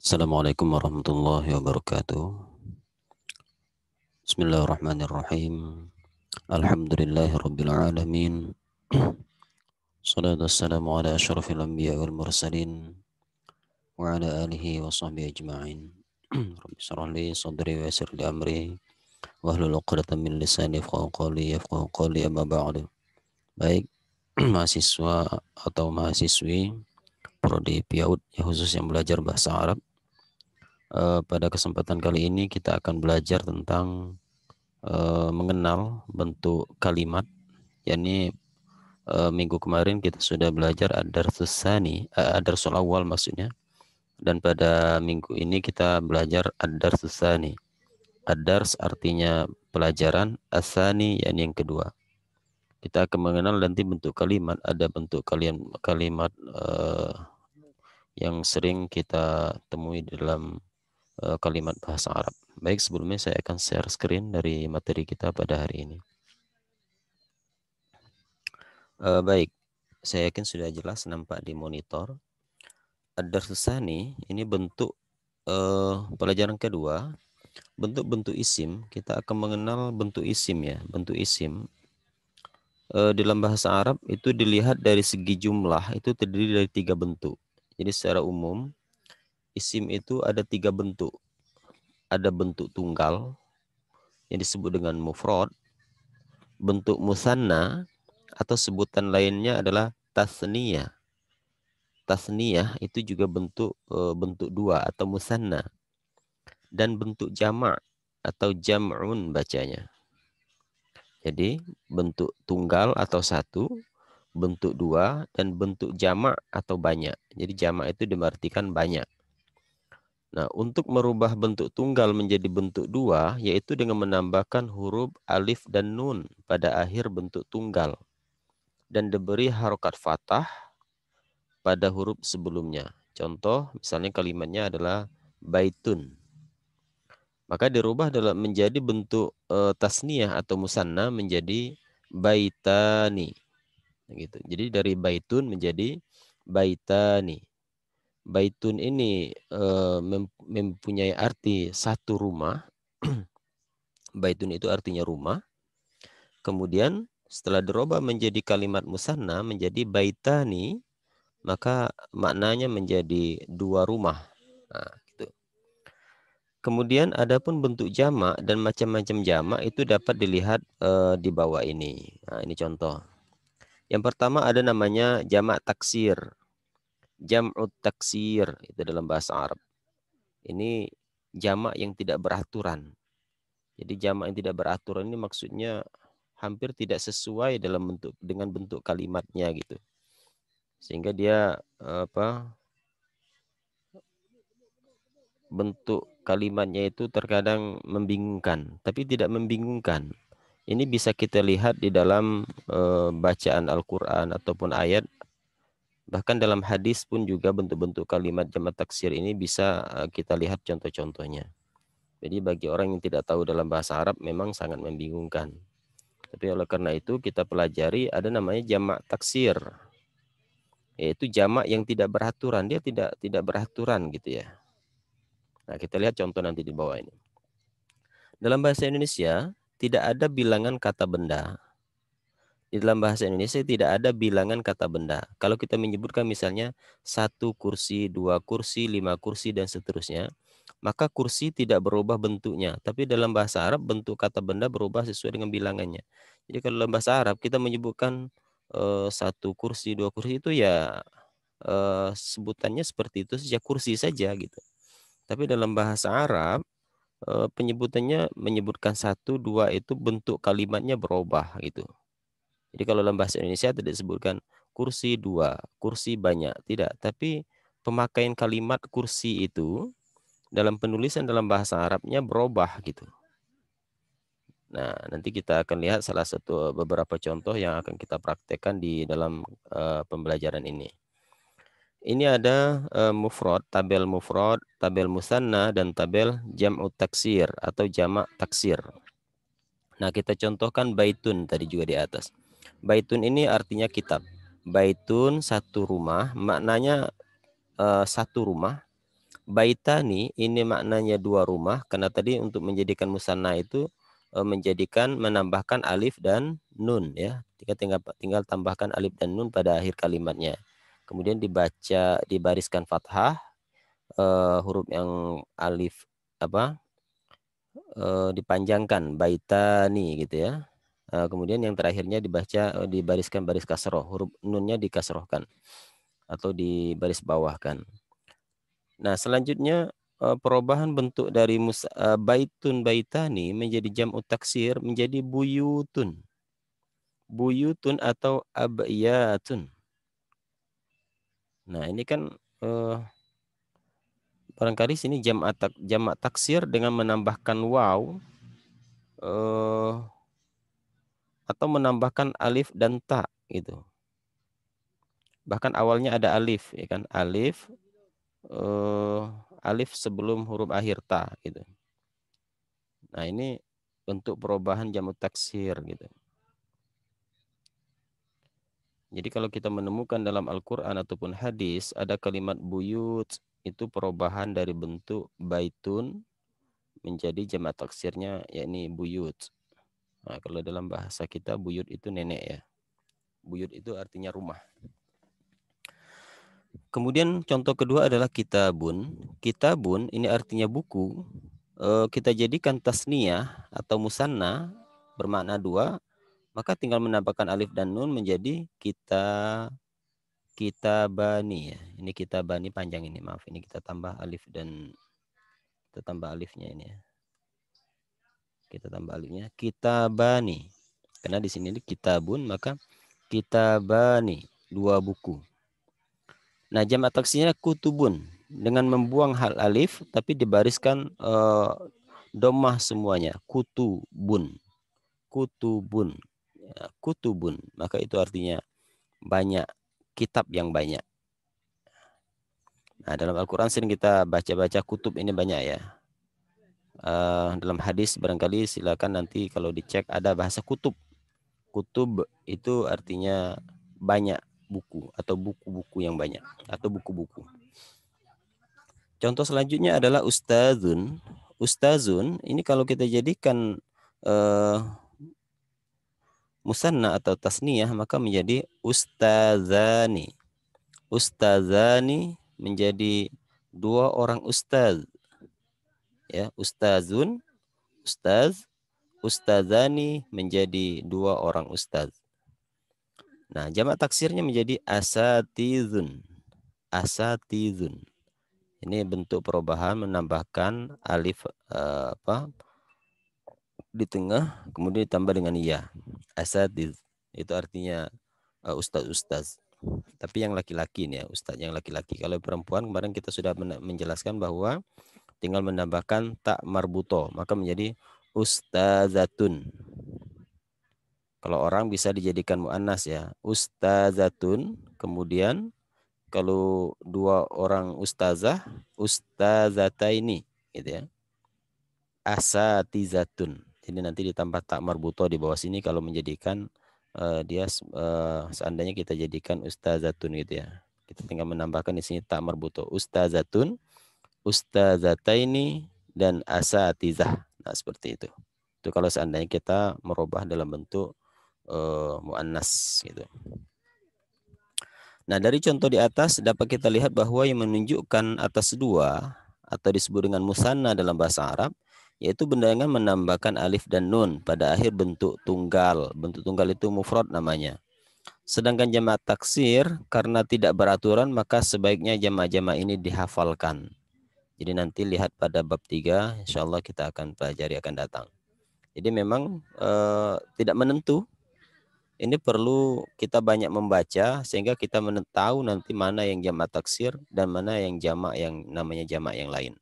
Assalamualaikum warahmatullahi wabarakatuh. Bismillahirrahmanirrahim. Alhamdulillahi rabbil alamin. Salatu wassalamu ala asyrafil anbiya wal mursalin wa ala alihi wa sahbihi ajma'in. Rabbi shrah li sadri wa yassir li amri wahlul 'uqdatam min lisani yafqahu qawli amma ba'du. Baik, mahasiswa atau mahasiswi prodi PIAUD yang khusus yang belajar bahasa Arab. Pada kesempatan kali ini kita akan belajar tentang mengenal bentuk kalimat, yakni minggu kemarin kita sudah belajar ad-darsus tsani, ad-darsul awal maksudnya, dan pada minggu ini kita belajar ad-darsus tsani. Ad-dars artinya pelajaran, as-tsani yakni yang kedua. Kita akan mengenal nanti bentuk kalimat, ada bentuk kalimat yang sering kita temui dalam kalimat bahasa Arab. Baik, sebelumnya saya akan share screen dari materi kita pada hari ini. Baik, saya yakin sudah jelas nampak di monitor. Ad-darsus tsani ini bentuk pelajaran kedua, bentuk-bentuk isim. Kita akan mengenal bentuk isim ya. Bentuk isim dalam bahasa Arab itu dilihat dari segi jumlah, itu terdiri dari 3 bentuk. Jadi secara umum isim itu ada 3 bentuk. Ada bentuk tunggal yang disebut dengan mufrad, bentuk musanna atau sebutan lainnya adalah tasniyah. Tasniyah itu juga bentuk dua atau musanna, dan bentuk jamak atau jam'un bacanya. Jadi bentuk tunggal atau satu, bentuk dua, dan bentuk jamak atau banyak. Jadi jamak itu diartikan banyak. Nah, untuk merubah bentuk tunggal menjadi bentuk dua, yaitu dengan menambahkan huruf alif dan nun pada akhir bentuk tunggal dan diberi harokat fathah pada huruf sebelumnya. Contoh, misalnya kalimatnya adalah baitun. Maka dirubah dalam menjadi bentuk tasniyah atau musanna menjadi baitani. Gitu. Jadi dari baitun menjadi baitani. Baitun ini mempunyai arti satu rumah. Baitun itu artinya rumah. Kemudian setelah dirubah menjadi kalimat musanna menjadi baitani, maka maknanya menjadi dua rumah. Nah, gitu. Kemudian adapun bentuk jamak dan macam-macam jamak itu dapat dilihat di bawah ini. Nah, ini contoh. Yang pertama ada namanya jamak taksir. Jam'ut taksir itu dalam bahasa Arab. Ini jamak yang tidak beraturan. Jadi jamak yang tidak beraturan ini maksudnya hampir tidak sesuai dengan bentuk kalimatnya gitu. Sehingga dia bentuk kalimatnya itu terkadang membingungkan, tapi tidak membingungkan. Ini bisa kita lihat di dalam bacaan Al-Quran ataupun ayat. Bahkan dalam hadis pun juga bentuk-bentuk kalimat jamak taksir ini bisa kita lihat contoh-contohnya. Jadi bagi orang yang tidak tahu dalam bahasa Arab memang sangat membingungkan. Tapi oleh karena itu kita pelajari ada namanya jamak taksir. Yaitu jamak yang tidak beraturan, dia tidak beraturan gitu ya. Nah, kita lihat contoh nanti di bawah ini. Dalam bahasa Indonesia tidak ada bilangan kata benda. Di dalam bahasa Indonesia tidak ada bilangan kata benda. Kalau kita menyebutkan misalnya 1 kursi, 2 kursi, 5 kursi, dan seterusnya, maka kursi tidak berubah bentuknya. Tapi dalam bahasa Arab bentuk kata benda berubah sesuai dengan bilangannya. Jadi kalau dalam bahasa Arab kita menyebutkan 1 kursi, 2 kursi itu ya sebutannya seperti itu saja, kursi saja gitu. Tapi dalam bahasa Arab penyebutannya menyebutkan 1, 2 itu bentuk kalimatnya berubah gitu. Jadi kalau dalam bahasa Indonesia tidak disebutkan kursi 2, kursi banyak, tidak. Tapi pemakaian kalimat kursi itu dalam penulisan dalam bahasa Arabnya berubah gitu. Nah, nanti kita akan lihat salah satu beberapa contoh yang akan kita praktekkan di dalam pembelajaran ini. Ini ada mufrad, tabel musanna, dan tabel jam'ut taksir atau jamak taksir. Nah, kita contohkan baitun tadi juga di atas. Baitun ini artinya kitab. Baitun satu rumah, maknanya satu rumah. baitani ini maknanya dua rumah, karena tadi untuk menjadikan musanna itu menambahkan alif dan nun ya. Tinggal tambahkan alif dan nun pada akhir kalimatnya. Kemudian dibariskan fathah, huruf yang alif dipanjangkan baitani gitu ya. Kemudian yang terakhirnya dibariskan baris kasroh, huruf nunnya dikasrohkan atau dibaris bawahkan. Nah, selanjutnya perubahan bentuk dari baitun baitani menjadi jam'u taksir menjadi buyutun. Buyutun atau abyatun. Nah, ini kan barangkali sini jamak taksir dengan menambahkan waw atau menambahkan alif dan ta gitu. Bahkan awalnya ada alif ya kan, alif sebelum huruf akhir ta gitu. Nah, ini bentuk perubahan jamak taksir gitu. Jadi kalau kita menemukan dalam Al-Quran ataupun hadis ada kalimat buyut, itu perubahan dari bentuk baitun menjadi jamak taksirnya yakni buyut. Nah, kalau dalam bahasa kita buyut itu nenek ya. Buyut itu artinya rumah. Kemudian contoh kedua adalah kitabun. Kitabun ini artinya buku. Kita jadikan tasniyah atau musanna bermakna dua, maka tinggal menambahkan alif dan nun menjadi kitabani ya. Ini kitabani panjang ini, maaf. Ini kita tambah alif dan kita tambah alifnya ini ya. Kita tambah alifnya kitabani. Karena di sini kitabun, maka kitabani, dua buku. Nah, jamak taksirnya kutubun dengan membuang hal alif tapi dibariskan dhammah semuanya. Kutubun. Kutubun. Ya, kutubun. Maka itu artinya banyak, kitab yang banyak. Nah, dalam Al-Quran sering kita baca-baca kutub ini banyak ya. Dalam hadis barangkali silakan nanti kalau dicek ada bahasa kutub. Kutub itu artinya banyak buku atau buku-buku yang banyak atau buku-buku. Contoh selanjutnya adalah ustazun. Ustazun ini kalau kita jadikan musanna atau tasniyah maka menjadi ustazani. Ustazani menjadi dua orang ustaz. Ya, ustazun, ustaz, ustazani menjadi dua orang ustaz. Nah, jamak taksirnya menjadi asatizun. Asatizun. Ini bentuk perubahan menambahkan alif di tengah kemudian ditambah dengan ya. Asatiz itu artinya ustaz-ustaz. Tapi yang laki-laki nih ya, ustaz yang laki-laki. Kalau perempuan kemarin kita sudah menjelaskan bahwa tinggal menambahkan tak marbuto, maka menjadi ustazatun. Kalau orang bisa dijadikan muannas ya, ustazatun. Kemudian kalau dua orang ustazah, ustazataini gitu ya. Asatizatun. Jadi nanti ditambah tak marbuto di bawah sini kalau menjadikan dia seandainya kita jadikan ustazatun gitu ya. Kita tinggal menambahkan di sini tak marbuto. Ustazatun, ustazataini dan asatizah. Nah, seperti itu. Itu kalau seandainya kita merubah dalam bentuk muannas gitu. Nah, dari contoh di atas dapat kita lihat bahwa yang menunjukkan atas dua atau disebut dengan musanna dalam bahasa Arab yaitu dengan menambahkan alif dan nun pada akhir bentuk tunggal. Bentuk tunggal itu mufrad namanya. Sedangkan jamak taksir karena tidak beraturan maka sebaiknya jamak-jamak ini dihafalkan. Jadi nanti lihat pada bab 3 insyaallah kita akan pelajari akan datang. Jadi memang tidak menentu. Ini perlu kita banyak membaca sehingga kita tahu nanti mana yang jamak taksir dan mana yang jamak yang namanya jamak yang lain.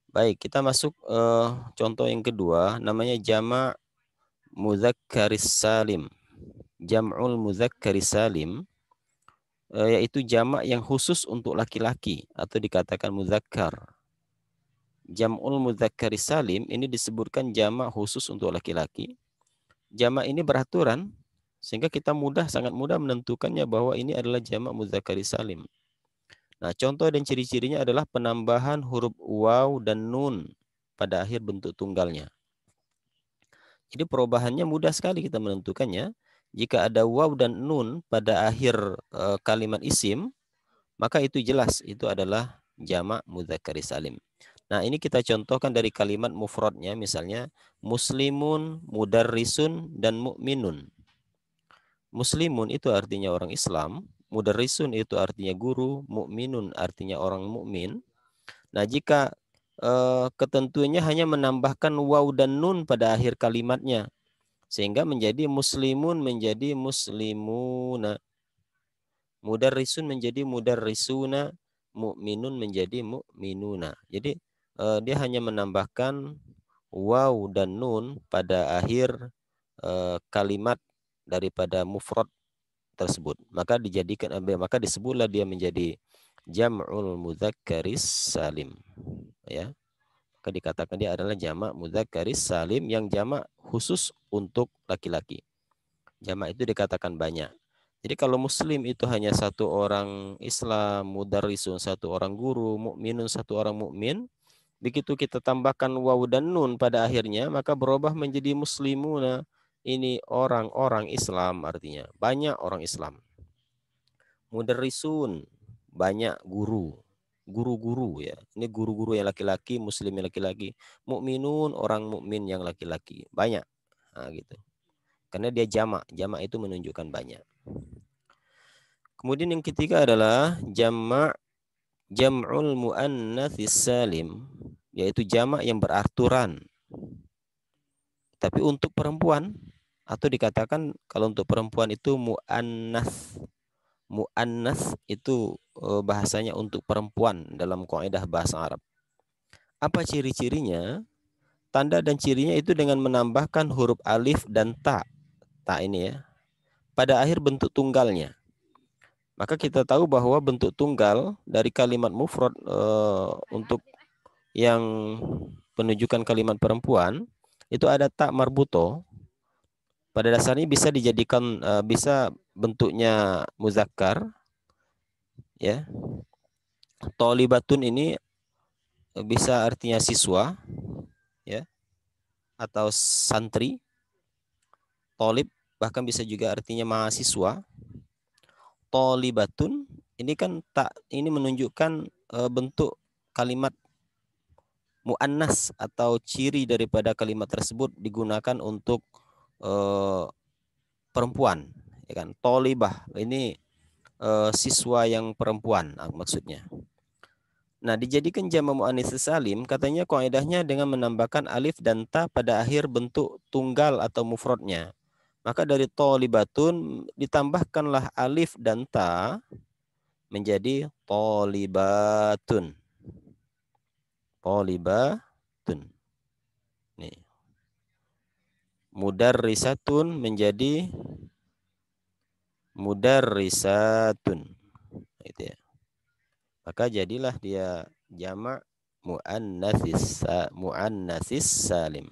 Baik, kita masuk contoh yang kedua namanya jamak mudzakkaris salim. Jam'ul mudzakkaris salim yaitu jamak yang khusus untuk laki-laki atau dikatakan mudzakkar. Jam'ul mudzakkaris salim ini disebutkan jamak khusus untuk laki-laki. Jamak ini beraturan sehingga kita sangat mudah menentukannya bahwa ini adalah jamak mudzakkaris salim. Nah, contoh dan ciri-cirinya adalah penambahan huruf waw dan nun pada akhir bentuk tunggalnya. Jadi perubahannya mudah sekali kita menentukannya. Jika ada waw dan nun pada akhir kalimat isim, maka itu jelas itu adalah jamak mudzakkar salim. Nah, ini kita contohkan dari kalimat mufradnya, misalnya muslimun, mudarrisun, dan mukminun. Muslimun itu artinya orang Islam, mudarrisun itu artinya guru, mukminun artinya orang mukmin. Nah, jika ketentuannya hanya menambahkan waw dan nun pada akhir kalimatnya, sehingga menjadi muslimun menjadi muslimuna, mudarrisun menjadi mudarrisuna, mukminun menjadi mukminuna. Jadi dia hanya menambahkan waw dan nun pada akhir kalimat daripada mufrad tersebut. Maka disebutlah dia menjadi jam'ul mudzakkaris salim. Ya. Maka dikatakan dia adalah jamak mudzakkaris salim yang jamak khusus untuk laki-laki. Jamak itu dikatakan banyak. Jadi kalau muslim itu hanya satu orang Islam, mudarrisun satu orang guru, mukminun satu orang mukmin, begitu kita tambahkan waw dan nun pada akhirnya, maka berubah menjadi muslimuna. Ini orang-orang Islam artinya, banyak orang Islam. Mudarrisun, banyak guru. Guru-guru ya. Ini guru-guru yang laki-laki, muslim yang laki-laki. Mukminun, orang mukmin yang laki-laki. Banyak. Nah, gitu. Karena dia jamak. Jamak itu menunjukkan banyak. Kemudian yang ketiga adalah jam'ul muannatsis salim, yaitu jamak yang beraturan. Tapi untuk perempuan, atau dikatakan kalau untuk perempuan itu muannats. Muannas itu bahasanya untuk perempuan dalam kaidah bahasa Arab. Apa ciri-cirinya? Tanda dan cirinya itu dengan menambahkan huruf alif dan ta. Ta ini ya. Pada akhir bentuk tunggalnya. Maka kita tahu bahwa bentuk tunggal dari kalimat mufrad untuk yang penunjukan kalimat perempuan itu ada ta marbuto. Pada dasarnya bisa dijadikan bisa bentuknya muzakkar ya. Tholibatun ini bisa artinya siswa ya atau santri. Tolib bahkan bisa juga artinya mahasiswa. Tolibatun ini kan tak ini menunjukkan bentuk kalimat muannas atau ciri daripada kalimat tersebut digunakan untuk perempuan ya kan. Tolibah ini siswa yang perempuan maksudnya. Nah, dijadikan jamak muannats salim katanya kaidahnya dengan menambahkan alif dan ta pada akhir bentuk tunggal atau mufradnya. Maka dari tholibatun ditambahkanlah alif dan ta menjadi tholibatun. Tholibatun. Nih. Mudarrisatun menjadi mudarrisatun. Gitu ya. Maka jadilah dia jamak muannatsis salim.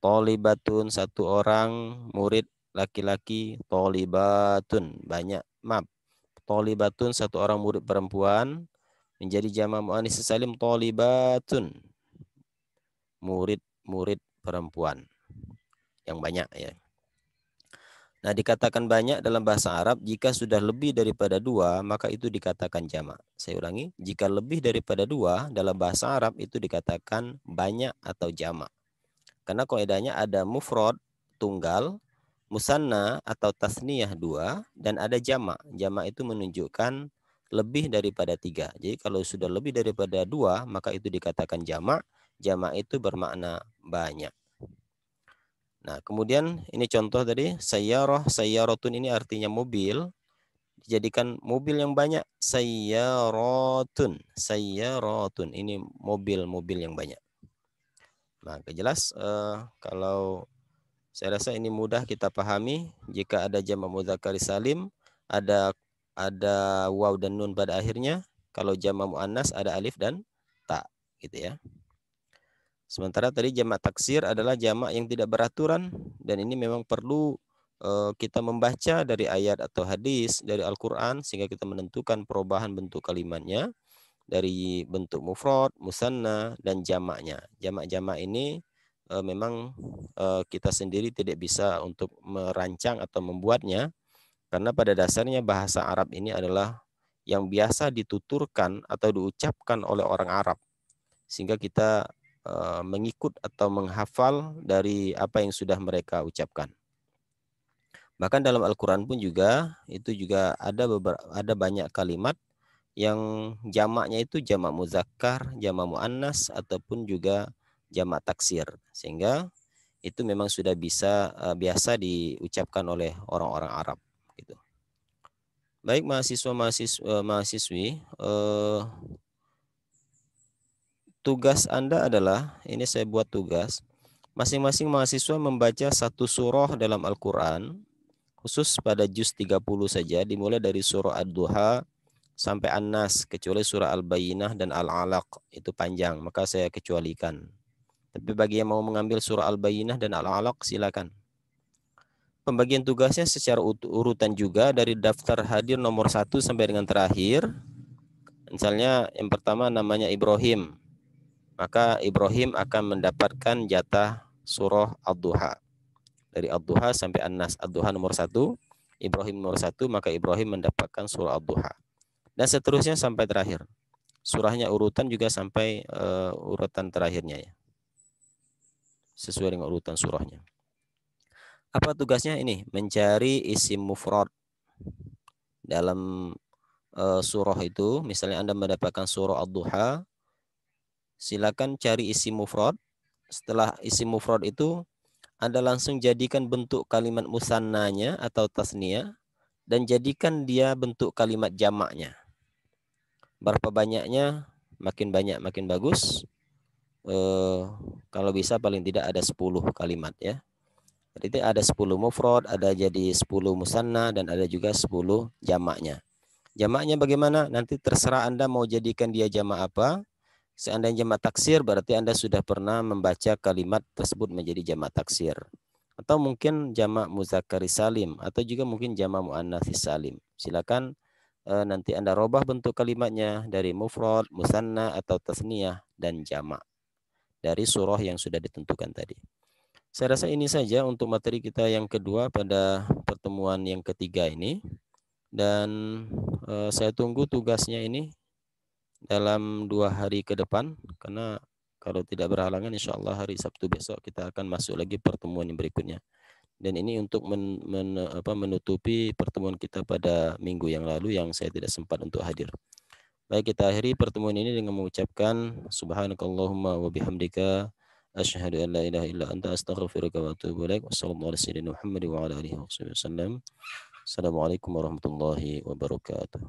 Tolibatun satu orang murid laki-laki, tolibatun banyak. Maaf. Tolibatun satu orang murid perempuan menjadi jamak muannats salim tolibatun. Murid-murid perempuan yang banyak ya. Nah, dikatakan banyak dalam bahasa Arab jika sudah lebih daripada dua, maka itu dikatakan jamak. Saya ulangi, jika lebih daripada dua dalam bahasa Arab itu dikatakan banyak atau jamak. Karena kaidahnya ada mufrad tunggal, musanna atau tasniyah dua, dan ada jamak. Jamak itu menunjukkan lebih daripada tiga. Jadi kalau sudah lebih daripada dua, maka itu dikatakan jamak. Jamak itu bermakna banyak. Nah, kemudian ini contoh tadi, sayyarah, sayyaratun ini artinya mobil. Dijadikan mobil yang banyak, sayyaratun. Sayyaratun ini mobil-mobil yang banyak. Nah, jelas kalau saya rasa ini mudah kita pahami. Jika ada jamak mudzakkar salim, ada waw dan nun pada akhirnya. Kalau jamak muannas ada alif dan ta, gitu ya. Sementara tadi jamak taksir adalah jamak yang tidak beraturan dan ini memang perlu kita membaca dari ayat atau hadis dari Al-Qur'an sehingga kita menentukan perubahan bentuk kalimatnya dari bentuk mufrad, musanna dan jamaknya. Jamak-jamak ini memang kita sendiri tidak bisa untuk merancang atau membuatnya karena pada dasarnya bahasa Arab ini adalah yang biasa dituturkan atau diucapkan oleh orang Arab sehingga kita mengikut atau menghafal dari apa yang sudah mereka ucapkan. Bahkan dalam Al-Qur'an pun juga itu juga ada banyak kalimat yang jamaknya itu jamak muzakkar, jamak muannas ataupun juga jamak taksir. Sehingga itu memang sudah biasa diucapkan oleh orang-orang Arab gitu. Baik mahasiswi, tugas Anda adalah ini saya buat tugas. Masing-masing mahasiswa membaca satu surah dalam Al-Qur'an khusus pada juz 30 saja dimulai dari surah Ad-Duha sampai An-Nas kecuali surah Al-Bayyinah dan Al-Alaq itu panjang maka saya kecualikan. Tapi bagi yang mau mengambil surah Al-Bayyinah dan Al-Alaq silakan. Pembagian tugasnya secara urutan juga dari daftar hadir nomor 1 sampai dengan terakhir. Misalnya yang pertama namanya Ibrahim. Maka Ibrahim akan mendapatkan jatah surah Ad-Duha. Dari Ad-Duha sampai An-Nas. Ad-Duha nomor 1, Ibrahim nomor 1, maka Ibrahim mendapatkan surah Ad-Duha. Dan seterusnya sampai terakhir. Surahnya urutan juga sampai urutan terakhirnya ya. Sesuai dengan urutan surahnya. Apa tugasnya ini? Mencari isim mufrad dalam surah itu. Misalnya Anda mendapatkan surah Ad-Duha, silakan cari isim mufrad. Setelah isim mufrad itu Anda langsung jadikan bentuk kalimat musannanya atau tasniyah dan jadikan dia bentuk kalimat jamaknya. Berapa banyaknya? Makin banyak makin bagus. Kalau bisa paling tidak ada 10 kalimat ya. Jadi ada 10 mufrad, ada jadi 10 musanna dan ada juga 10 jamaknya. Jamaknya bagaimana? Nanti terserah Anda mau jadikan dia jamak apa. Seandainya jamak taksir berarti Anda sudah pernah membaca kalimat tersebut menjadi jamak taksir. Atau mungkin jamak muzakkar salim atau juga mungkin jamak muannats salim. Silakan nanti Anda robah bentuk kalimatnya dari mufrad, musanna atau tasniyah dan jamak dari surah yang sudah ditentukan tadi. Saya rasa ini saja untuk materi kita yang kedua pada pertemuan yang ketiga ini. Dan saya tunggu tugasnya ini dalam 2 hari ke depan. Karena kalau tidak berhalangan insya Allah hari Sabtu besok kita akan masuk lagi pertemuan yang berikutnya. Dan ini untuk menutupi pertemuan kita pada minggu yang lalu yang saya tidak sempat untuk hadir. Baik, kita akhiri pertemuan ini dengan mengucapkan subhanakallahumma wa bihamdika asyhadu an la ilaha illa anta astaghfiruka wa atubu ilaik. Wassalamualaikum warahmatullahi wabarakatuh.